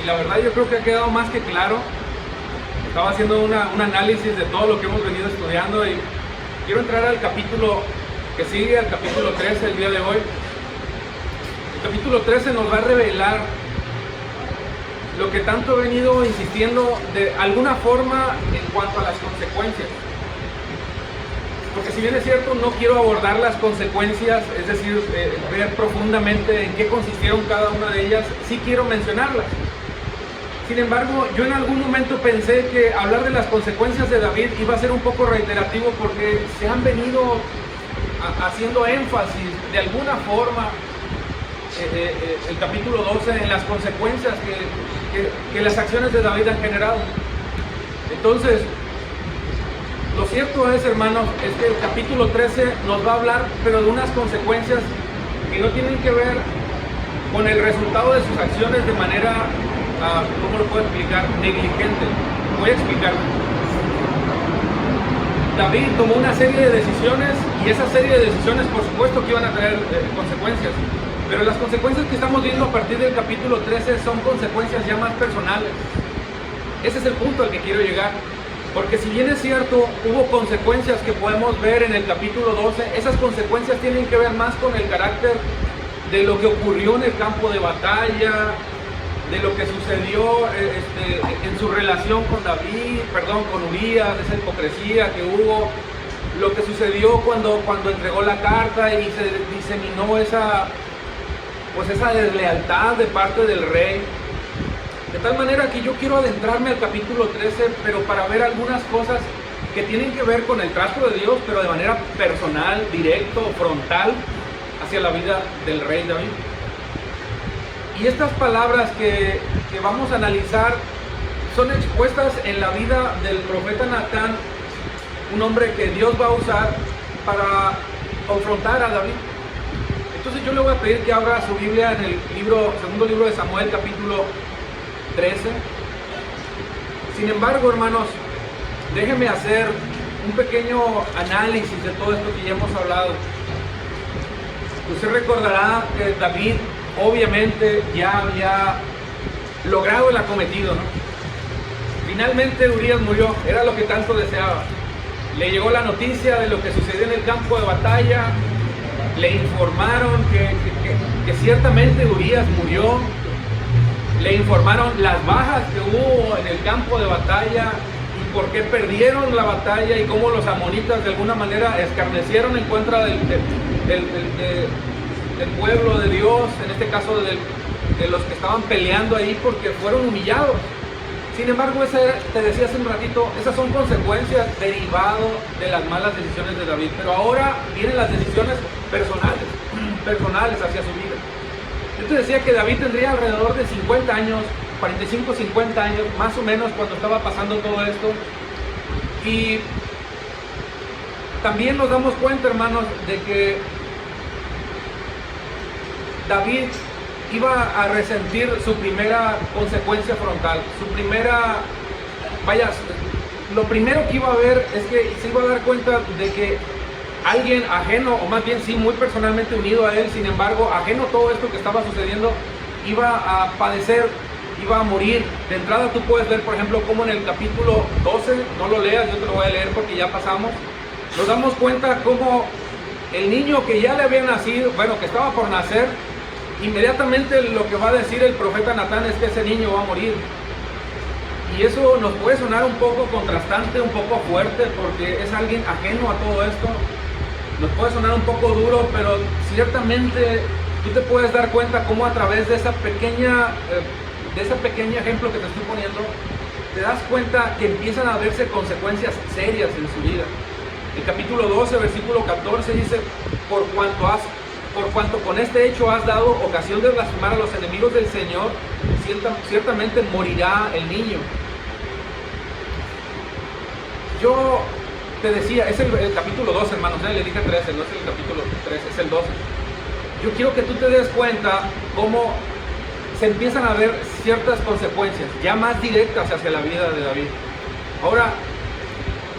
la verdad yo creo que ha quedado más que claro. Estaba haciendo un análisis de todo lo que hemos venido estudiando y quiero entrar al capítulo que sigue, al capítulo 13 el día de hoy. El capítulo 13 nos va a revelar lo que tanto he venido insistiendo de alguna forma en cuanto a las consecuencias. Porque si bien es cierto, no quiero abordar las consecuencias, es decir, ver profundamente en qué consistieron cada una de ellas, sí quiero mencionarlas. Sin embargo, yo en algún momento pensé que hablar de las consecuencias de David iba a ser un poco reiterativo porque se han venido haciendo énfasis de alguna forma el capítulo 12 en las consecuencias que las acciones de David han generado. Entonces, lo cierto es, hermanos, es que el capítulo 13 nos va a hablar, pero de unas consecuencias que no tienen que ver con el resultado de sus acciones de manera, ¿cómo lo puedo explicar?, negligente. Voy a explicarlo. David tomó una serie de decisiones y esa serie de decisiones, por supuesto, que iban a traer consecuencias. Pero las consecuencias que estamos viendo a partir del capítulo 13 son consecuencias ya más personales. Ese es el punto al que quiero llegar. Porque si bien es cierto, hubo consecuencias que podemos ver en el capítulo 12, esas consecuencias tienen que ver más con el carácter de lo que ocurrió en el campo de batalla, de lo que sucedió en su relación con con Urías, esa hipocresía que hubo, lo que sucedió cuando entregó la carta y se diseminó esa deslealtad de parte del rey. De tal manera que yo quiero adentrarme al capítulo 13, pero para ver algunas cosas que tienen que ver con el trato de Dios, pero de manera personal, directo, frontal, hacia la vida del rey David. Y estas palabras que vamos a analizar son expuestas en la vida del profeta Natán, un hombre que Dios va a usar para confrontar a David. Entonces yo le voy a pedir que abra su Biblia en el segundo libro de Samuel, capítulo 13. Sin embargo, hermanos, déjenme hacer un pequeño análisis de todo esto que ya hemos hablado. Usted recordará que David obviamente ya había logrado el acometido, ¿no? Finalmente Urías murió, era lo que tanto deseaba. Le llegó la noticia de lo que sucedió en el campo de batalla, le informaron que ciertamente Urías murió, le informaron las bajas que hubo en el campo de batalla y por qué perdieron la batalla y cómo los amonitas de alguna manera escarnecieron en contra del pueblo de Dios, en este caso de los que estaban peleando ahí porque fueron humillados. Sin embargo, te decía hace un ratito, esas son consecuencias derivadas de las malas decisiones de David. Pero ahora vienen las decisiones personales hacia su vida. Yo te decía que David tendría alrededor de 50 años, 45, 50 años, más o menos, cuando estaba pasando todo esto. Y también nos damos cuenta, hermanos, de que David iba a resentir su primera consecuencia frontal, lo primero que iba a ver es que se iba a dar cuenta de que alguien ajeno, o más bien sí, muy personalmente unido a él, sin embargo, ajeno a todo esto que estaba sucediendo, iba a padecer, iba a morir. De entrada tú puedes ver, por ejemplo, como en el capítulo 12, no lo leas, yo te lo voy a leer porque ya pasamos, nos damos cuenta cómo el niño que ya le había nacido, que estaba por nacer, inmediatamente lo que va a decir el profeta Natán es que ese niño va a morir. Y eso nos puede sonar un poco contrastante, un poco fuerte, porque es alguien ajeno a todo esto. Nos puede sonar un poco duro, pero ciertamente tú te puedes dar cuenta cómo a través de ese pequeño ejemplo que te estoy poniendo, te das cuenta que empiezan a verse consecuencias serias en su vida. El capítulo 12, versículo 14 dice: por cuanto con este hecho has dado ocasión de blasfemar a los enemigos del Señor, ciertamente morirá el niño. Yo te decía, es el capítulo 12, hermanos, le dije 13, no es el capítulo 13, es el 12. Yo quiero que tú te des cuenta cómo se empiezan a ver ciertas consecuencias, ya más directas hacia la vida de David. Ahora,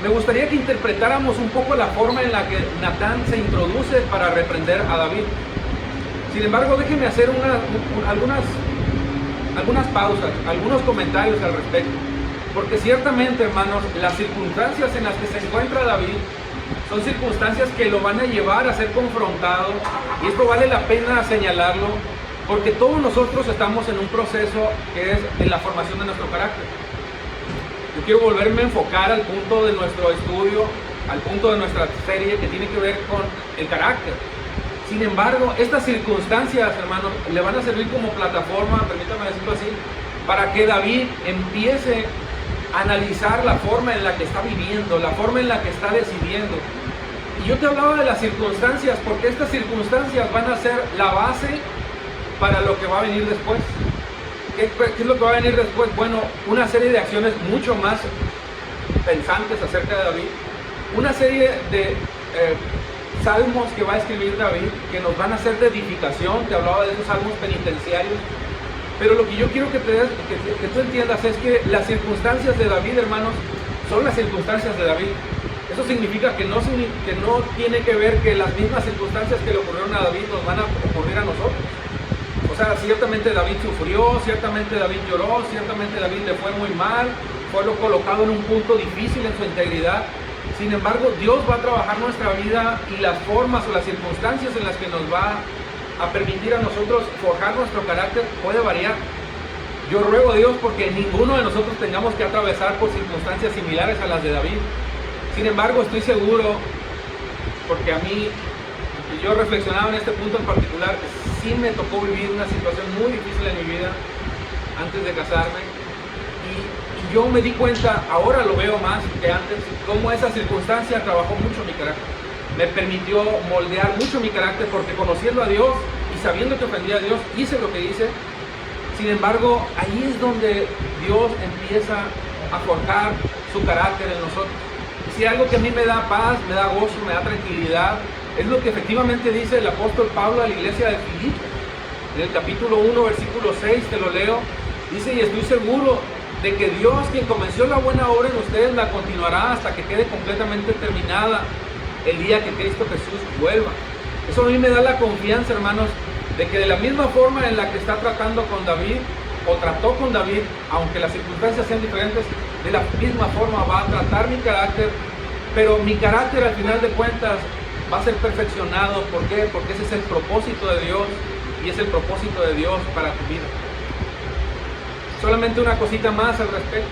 me gustaría que interpretáramos un poco la forma en la que Natán se introduce para reprender a David. Sin embargo, déjenme hacer algunas pausas, algunos comentarios al respecto. Porque ciertamente, hermanos, las circunstancias en las que se encuentra David son circunstancias que lo van a llevar a ser confrontado, y esto vale la pena señalarlo, porque todos nosotros estamos en un proceso que es en la formación de nuestro carácter. Yo quiero volverme a enfocar al punto de nuestro estudio, al punto de nuestra serie que tiene que ver con el carácter. Sin embargo, estas circunstancias, hermanos, le van a servir como plataforma, permítame decirlo así, para que David empiece a analizar la forma en la que está viviendo, la forma en la que está decidiendo. Y yo te hablaba de las circunstancias, porque estas circunstancias van a ser la base para lo que va a venir después. ¿Qué es lo que va a venir después? Bueno, una serie de acciones mucho más pensantes acerca de David, una serie de salmos que va a escribir David, que nos van a hacer de edificación. Te hablaba de esos salmos penitenciarios, pero lo que yo quiero que tú entiendas es que las circunstancias de David, hermanos, son las circunstancias de David. Eso significa que no tiene que ver que las mismas circunstancias que le ocurrieron a David nos van a ocurrir a nosotros. O sea, ciertamente David sufrió, ciertamente David lloró, ciertamente David le fue muy mal, fue colocado en un punto difícil en su integridad. Sin embargo, Dios va a trabajar nuestra vida, y las formas o las circunstancias en las que nos va a permitir a nosotros forjar nuestro carácter puede variar. Yo ruego a Dios porque ninguno de nosotros tengamos que atravesar por circunstancias similares a las de David. Sin embargo, estoy seguro, porque a mí, yo reflexionaba en este punto en particular, sí me tocó vivir una situación muy difícil en mi vida antes de casarme, y yo me di cuenta, ahora lo veo más que antes, cómo esa circunstancia trabajó mucho mi carácter. Me permitió moldear mucho mi carácter, porque conociendo a Dios y sabiendo que ofendía a Dios, hice lo que hice. Sin embargo, ahí es donde Dios empieza a forjar su carácter en nosotros. Y si algo que a mí me da paz, me da gozo, me da tranquilidad, es lo que efectivamente dice el apóstol Pablo a la iglesia de Filipo. En el capítulo 1, versículo 6, te lo leo, dice: y estoy seguro de que Dios, quien comenzó la buena obra en ustedes, la continuará hasta que quede completamente terminada el día que Cristo Jesús vuelva. Eso a mí me da la confianza, hermanos, de que de la misma forma en la que está tratando con David, o trató con David, aunque las circunstancias sean diferentes, de la misma forma va a tratar mi carácter, pero mi carácter al final de cuentas va a ser perfeccionado. ¿Por qué? Porque ese es el propósito de Dios, y es el propósito de Dios para tu vida. Solamente una cosita más al respecto.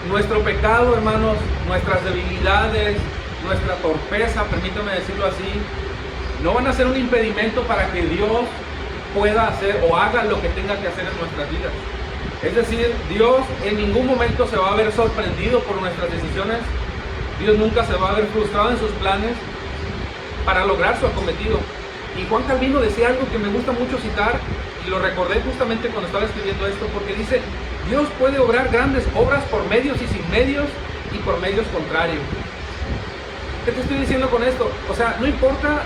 Nuestro pecado, hermanos, nuestras debilidades, nuestra torpeza, permítame decirlo así, no van a ser un impedimento para que Dios pueda hacer o haga lo que tenga que hacer en nuestras vidas. Es decir, Dios en ningún momento se va a ver sorprendido por nuestras decisiones. Dios nunca se va a ver frustrado en sus planes para lograr su acometido. Y Juan Calvino decía algo que me gusta mucho citar, y lo recordé justamente cuando estaba escribiendo esto, porque dice: Dios puede obrar grandes obras por medios y sin medios, y por medios contrarios. ¿Qué te estoy diciendo con esto? O sea, no importa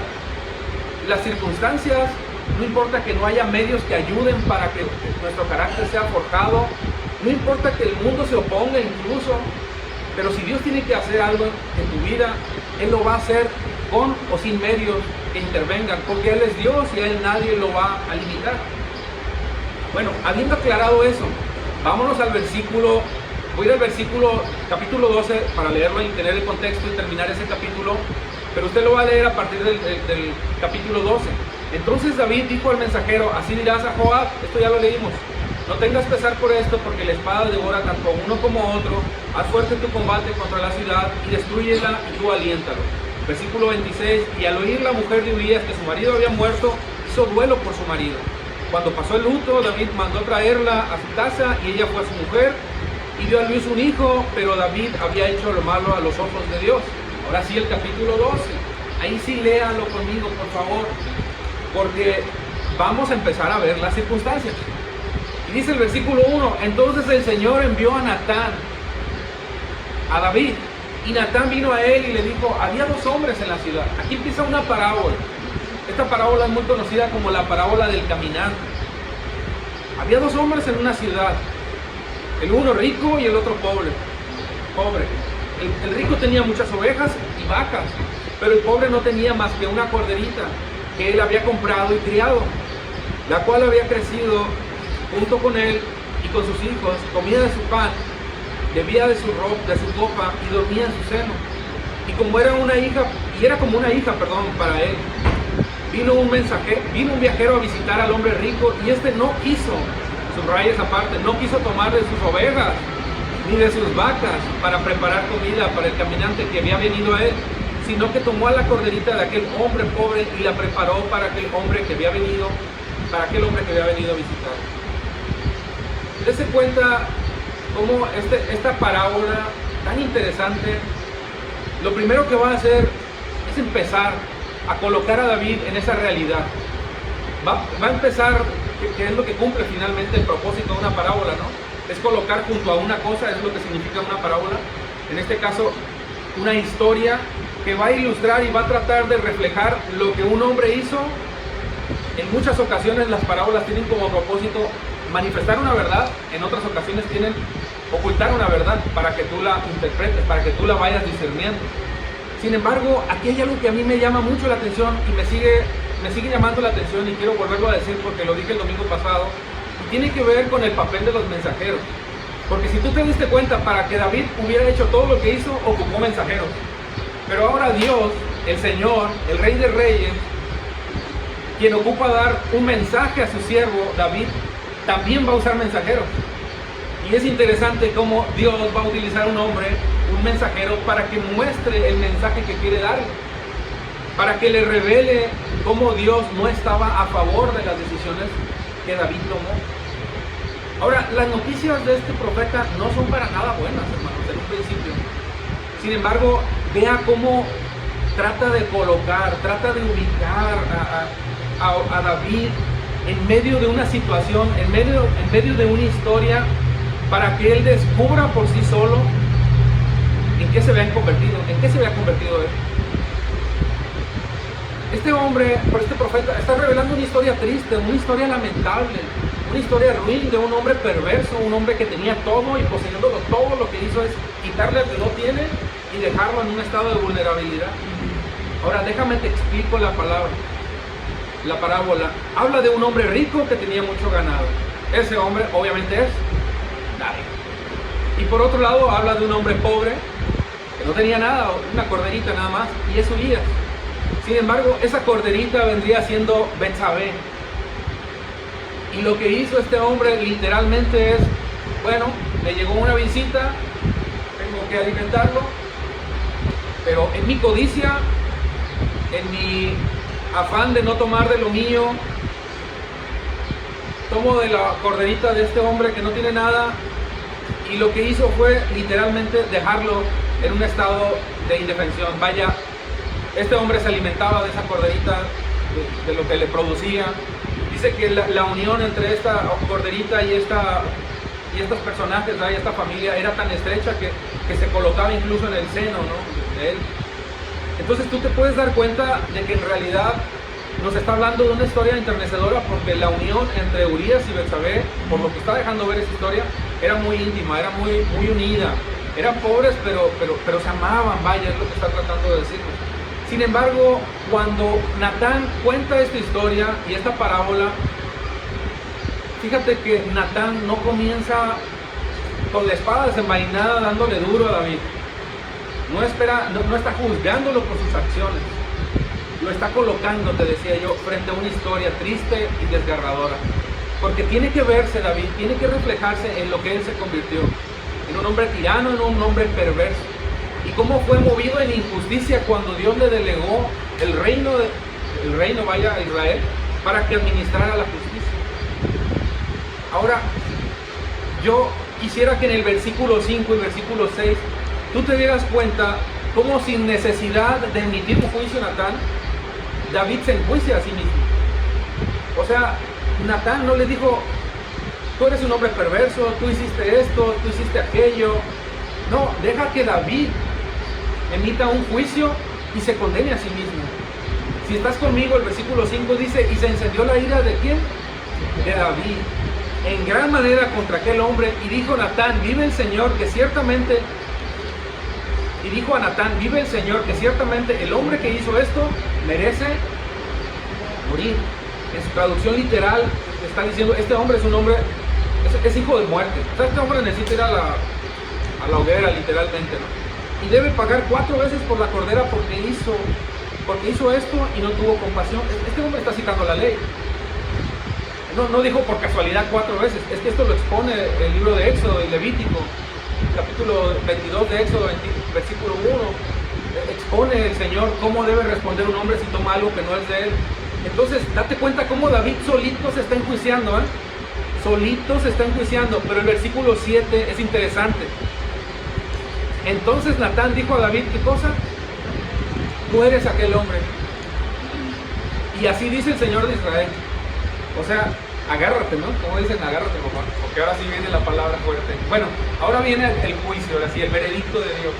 las circunstancias, no importa que no haya medios que ayuden para que nuestro carácter sea forjado, no importa que el mundo se oponga incluso, pero si Dios tiene que hacer algo en tu vida, Él lo va a hacer con o sin medios que intervengan, porque Él es Dios y a Él nadie lo va a limitar. Bueno, habiendo aclarado eso, vámonos al versículo. Voy a ir al versículo, capítulo 12, para leerlo y tener el contexto y terminar ese capítulo, pero usted lo va a leer a partir del capítulo 12. Entonces David dijo al mensajero: así dirás a Joab, esto ya lo leímos, no tengas pesar por esto, porque la espada devora tanto a uno como a otro. Haz fuerte tu combate contra la ciudad y destrúyela, y tú aliéntalo. Versículo 26, y al oír la mujer de Urías que su marido había muerto, hizo duelo por su marido. Cuando pasó el luto, David mandó traerla a su casa, y ella fue su mujer, y dio a luz un hijo, pero David había hecho lo malo a los ojos de Dios. Ahora sí, el capítulo 12. Ahí sí léalo conmigo, por favor, porque vamos a empezar a ver las circunstancias. Y dice el versículo 1, entonces el Señor envió a Natán, a David, y Natán vino a él y le dijo: había dos hombres en la ciudad. Aquí empieza una parábola. Esta parábola es muy conocida como la parábola del caminante. Había dos hombres en una ciudad, el uno rico y el otro pobre. El rico tenía muchas ovejas y vacas, pero el pobre no tenía más que una corderita que él había comprado y criado, la cual había crecido junto con él y con sus hijos, comía de su pan, bebía de su ropa, de su copa y dormía en su seno. Y como era una hija, y era como una hija, para él, vino un viajero a visitar al hombre rico, y este no quiso, subraya esa parte, no quiso tomar de sus ovejas ni de sus vacas para preparar comida para el caminante que había venido a él, sino que tomó a la corderita de aquel hombre pobre y la preparó para aquel hombre que había venido a visitar. Dese cuenta cómo esta parábola tan interesante, lo primero que va a hacer es empezar a colocar a David en esa realidad. Va a empezar, que es lo que cumple finalmente el propósito de una parábola, ¿no? Es colocar junto a una cosa, es lo que significa una parábola. En este caso, una historia que va a ilustrar y va a tratar de reflejar lo que un hombre hizo. En muchas ocasiones las parábolas tienen como propósito manifestar una verdad, en otras ocasiones tienen ocultar una verdad para que tú la interpretes, para que tú la vayas discerniendo. Sin embargo, aquí hay algo que a mí me llama mucho la atención y me sigue llamando la atención, y quiero volverlo a decir porque lo dije el domingo pasado, y tiene que ver con el papel de los mensajeros. Porque si tú te diste cuenta, para que David hubiera hecho todo lo que hizo, ocupó mensajeros. Pero ahora Dios, el Señor, el Rey de Reyes, quien ocupa dar un mensaje a su siervo David, también va a usar mensajeros. Y es interesante cómo Dios va a utilizar un hombre, un mensajero, para que muestre el mensaje que quiere darle, para que le revele cómo Dios no estaba a favor de las decisiones que David tomó. Ahora, las noticias de este profeta no son para nada buenas, hermanos, en un principio. Sin embargo, vea cómo trata de colocar, trata de ubicar a David en medio de una situación, en medio de una historia, para que él descubra por sí solo en qué se había convertido él. Este hombre, este profeta, está revelando una historia triste, una historia lamentable, una historia ruin de un hombre perverso, un hombre que tenía todo y poseyéndolo todo, lo que hizo es quitarle al que no tiene y dejarlo en un estado de vulnerabilidad. Ahora déjame te explico la parábola. Habla de un hombre rico que tenía mucho ganado. Ese hombre obviamente es David. Y por otro lado habla de un hombre pobre que no tenía nada, una corderita nada más, y es Urias. Sin embargo, esa corderita vendría siendo Betsabé. Y lo que hizo este hombre literalmente es, bueno, le llegó una visita, tengo que alimentarlo, pero en mi codicia, en mi afán de no tomar de lo mío, tomo de la corderita de este hombre que no tiene nada, y lo que hizo fue literalmente dejarlo en un estado de indefensión. Vaya, este hombre se alimentaba de esa corderita, de lo que le producía. Dice que la unión entre esta corderita y estos personajes, y esta familia, era tan estrecha que se colocaba incluso en el seno, ¿no?, de él. Entonces tú te puedes dar cuenta de que en realidad nos está hablando de una historia enternecedora, porque la unión entre Urias y Betsabé, por lo que está dejando ver esa historia, era muy íntima, era muy, muy unida. Eran pobres, pero se amaban, vaya, es lo que está tratando de decirnos. Sin embargo, cuando Natán cuenta esta historia y esta parábola, fíjate que Natán no comienza con la espada desenvainada dándole duro a David. No está juzgándolo por sus acciones. Lo está colocando, te decía yo, frente a una historia triste y desgarradora. Porque tiene que verse David, tiene que reflejarse en lo que él se convirtió. En un hombre tirano, en un hombre perverso. Y cómo fue movido en injusticia cuando Dios le delegó el reino a Israel, para que administrara la justicia. Ahora, yo quisiera que en el versículo 5 y versículo 6 tú te dieras cuenta cómo, sin necesidad de emitir un juicio Natán, David se enjuicia a sí mismo. O sea, Natán no le dijo, tú eres un hombre perverso, tú hiciste esto, tú hiciste aquello. No, deja que David emita un juicio y se condene a sí mismo. Si estás conmigo, el versículo 5 dice, y se encendió la ira ¿de quién? De David, en gran manera contra aquel hombre, y dijo Natán, vive el Señor, que ciertamente... Y dijo a Natán, vive el Señor, que ciertamente el hombre que hizo esto merece morir. En su traducción literal está diciendo, este hombre es un hombre es hijo de muerte. O sea, este hombre necesita ir a la hoguera, literalmente, ¿no? Y debe pagar 4 veces por la cordera porque hizo esto y no tuvo compasión. Este hombre está citando la ley. No dijo por casualidad 4 veces. Es que esto lo expone el libro de Éxodo y Levítico, capítulo 22 de Éxodo, versículo 1. Expone el Señor cómo debe responder un hombre si toma algo que no es de él. Entonces, date cuenta cómo David solito se está enjuiciando, ¿eh? Solito se está enjuiciando. Pero el versículo 7 es interesante. Entonces Natán dijo a David, ¿qué cosa? Tú eres aquel hombre. Y así dice el Señor de Israel. O sea, agárrate, ¿no? Como dicen, agárrate, papá, porque ahora sí viene la palabra fuerte. Bueno, ahora viene el juicio, ahora sí, el veredicto de Dios.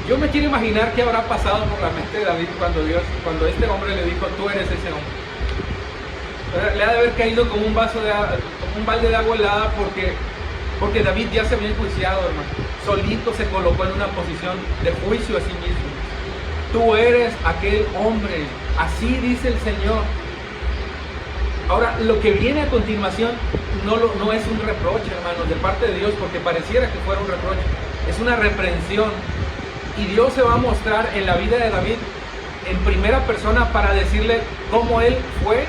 Yo me quiero imaginar qué habrá pasado por la mente de David cuando este hombre le dijo, tú eres ese hombre. Le ha de haber caído como un balde de agua helada porque David ya se había enjuiciado, hermano. Solito se colocó en una posición de juicio a sí mismo. Tú eres aquel hombre, así dice el Señor. Ahora, lo que viene a continuación no es un reproche, hermanos, de parte de Dios, porque pareciera que fuera un reproche. Es una reprensión. Y Dios se va a mostrar en la vida de David en primera persona para decirle cómo él fue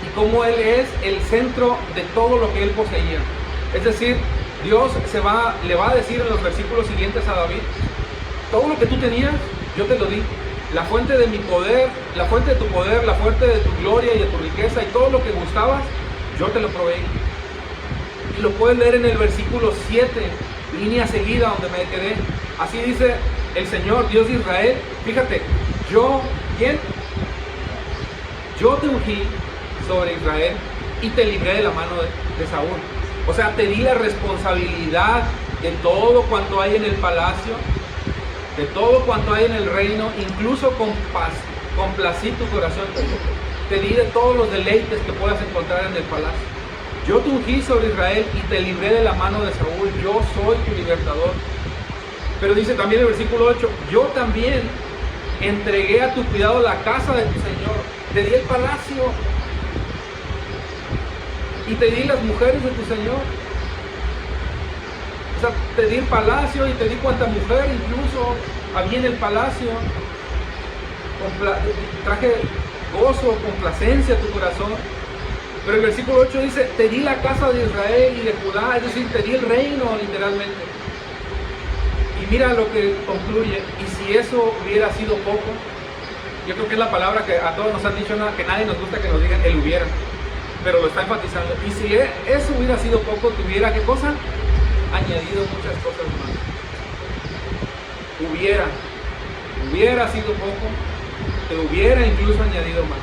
y cómo él es el centro de todo lo que él poseía. Es decir, Dios le va a decir en los versículos siguientes a David, todo lo que tú tenías, yo te lo di. La fuente de mi poder, la fuente de tu poder, la fuente de tu gloria y de tu riqueza y todo lo que gustabas, yo te lo proveí. Y lo puedes leer en el versículo 7, línea seguida donde me quedé. Así dice el Señor, Dios de Israel. Fíjate, ¿quién? Yo te ungí sobre Israel y te libré de la mano de Saúl. O sea, te di la responsabilidad de todo cuanto hay en el palacio, de todo cuanto hay en el reino, incluso complací tu corazón. Te di de todos los deleites que puedas encontrar en el palacio. Yo te ungí sobre Israel y te libré de la mano de Saúl. Yo soy tu libertador. Pero dice también el versículo 8, yo también entregué a tu cuidado la casa de tu Señor. Te di el palacio y te di las mujeres de tu Señor. O sea, te di el palacio y te di cuanta mujer incluso había en el palacio. Traje gozo, complacencia a tu corazón. Pero el versículo 8 dice, te di la casa de Israel y de Judá, es decir, te di el reino literalmente. Y mira lo que concluye, y si eso hubiera sido poco, yo creo que es la palabra que a todos nos han dicho, que nadie nos gusta que nos digan el hubiera, pero lo está enfatizando. Y si eso hubiera sido poco, tuviera, ¿qué cosa? Añadido muchas cosas más. Hubiera sido poco, te hubiera incluso añadido más.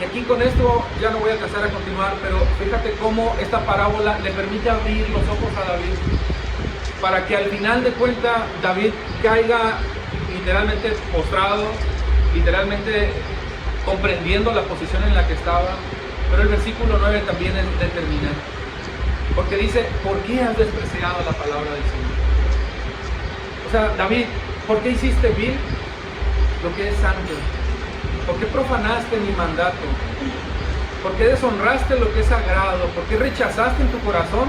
Y aquí con esto ya no voy a alcanzar a continuar, pero fíjate cómo esta parábola le permite abrir los ojos a David, para que al final de cuentas David caiga literalmente postrado, literalmente comprendiendo la posición en la que estaba. Pero el versículo 9 también es determinante, porque dice, ¿por qué has despreciado la palabra del Señor? O sea, David, ¿por qué hiciste vil lo que es santo? ¿Por qué profanaste mi mandato? ¿Por qué deshonraste lo que es sagrado? ¿Por qué rechazaste en tu corazón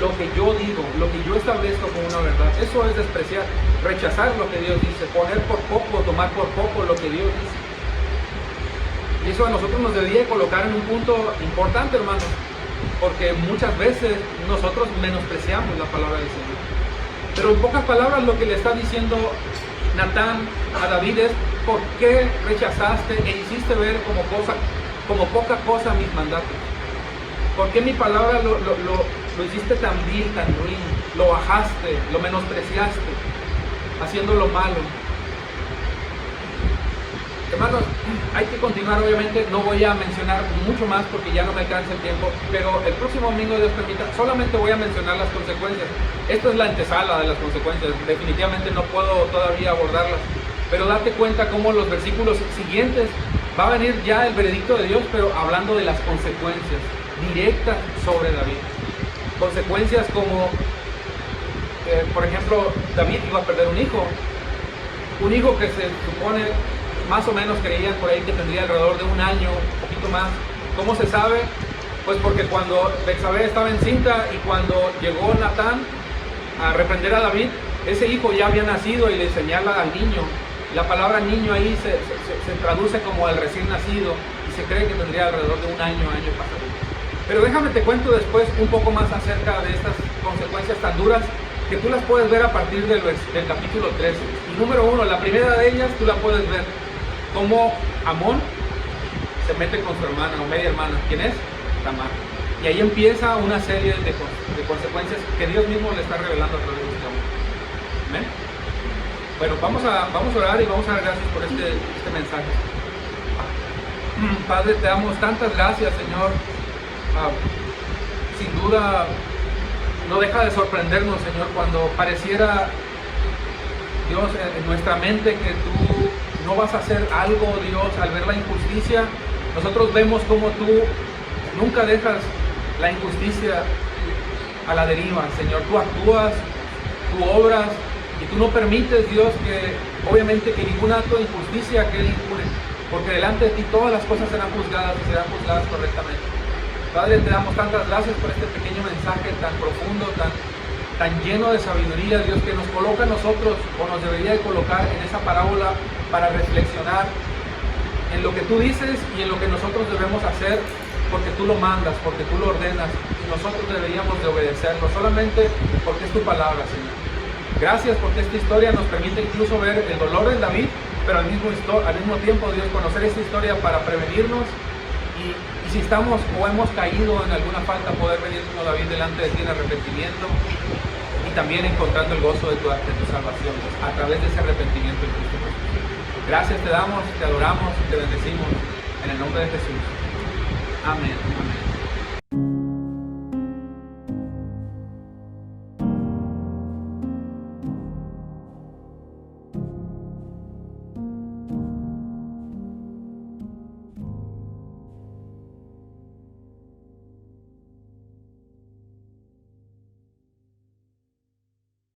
lo que yo digo, lo que yo establezco como una verdad? Eso es despreciar, rechazar lo que Dios dice, poner por poco, tomar por poco lo que Dios dice. Y eso a nosotros nos debería colocar en un punto importante, hermanos, porque muchas veces nosotros menospreciamos la palabra del Señor. Pero en pocas palabras lo que le está diciendo Natán a David es, ¿por qué rechazaste e hiciste ver como poca cosa mis mandatos? ¿Por qué mi palabra lo hiciste tan vil, tan ruin? Lo bajaste, lo menospreciaste, haciendo lo malo. Hermanos, hay que continuar, obviamente, no voy a mencionar mucho más porque ya no me alcanza el tiempo, pero el próximo domingo, Dios permita, solamente voy a mencionar las consecuencias. Esto es la antesala de las consecuencias, definitivamente no puedo todavía abordarlas, pero date cuenta cómo los versículos siguientes va a venir ya el veredicto de Dios, pero hablando de las consecuencias directas sobre David. Consecuencias como, por ejemplo, David iba a perder un hijo que se supone, más o menos creían por ahí que tendría alrededor de un año, un poquito más. ¿Cómo se sabe? Pues porque cuando Betsabé estaba encinta y cuando llegó Natán a reprender a David, ese hijo ya había nacido y le señala al niño. La palabra niño ahí se traduce como el recién nacido y se cree que tendría alrededor de un año pasado. Pero déjame te cuento después un poco más acerca de estas consecuencias tan duras que tú las puedes ver a partir del capítulo 13. Y número 1, la primera de ellas tú la puedes ver como Amón se mete con su hermana o media hermana. ¿Quién es? Tamar. Y ahí empieza una serie de consecuencias que Dios mismo le está revelando a través de este amor. ¿Amén? Bueno, vamos a orar y vamos a dar gracias por este mensaje. Padre, te damos tantas gracias, Señor. Sin duda no deja de sorprendernos, Señor, cuando pareciera, Dios, en nuestra mente que tú no vas a hacer algo, Dios, al ver la injusticia. Nosotros vemos como tú nunca dejas la injusticia a la deriva, Señor. Tú actúas, tú obras y tú no permites, Dios, que obviamente que ningún acto de injusticia quede impune, porque delante de ti todas las cosas serán juzgadas y serán juzgadas correctamente. Padre, te damos tantas gracias por este pequeño mensaje tan profundo, tan lleno de sabiduría, Dios, que nos coloca a nosotros, o nos debería de colocar en esa parábola para reflexionar en lo que tú dices y en lo que nosotros debemos hacer, porque tú lo mandas, porque tú lo ordenas, y nosotros deberíamos de obedecerlo, solamente porque es tu palabra, Señor. Gracias porque esta historia nos permite incluso ver el dolor de David, pero al mismo tiempo, Dios, conocer esta historia para prevenirnos y si estamos o hemos caído en alguna falta, poder venir como David delante de ti en arrepentimiento y también encontrando el gozo de tu salvación a través de ese arrepentimiento en Cristo Jesús. Gracias te damos, te adoramos, te bendecimos en el nombre de Jesús. Amén. Amén.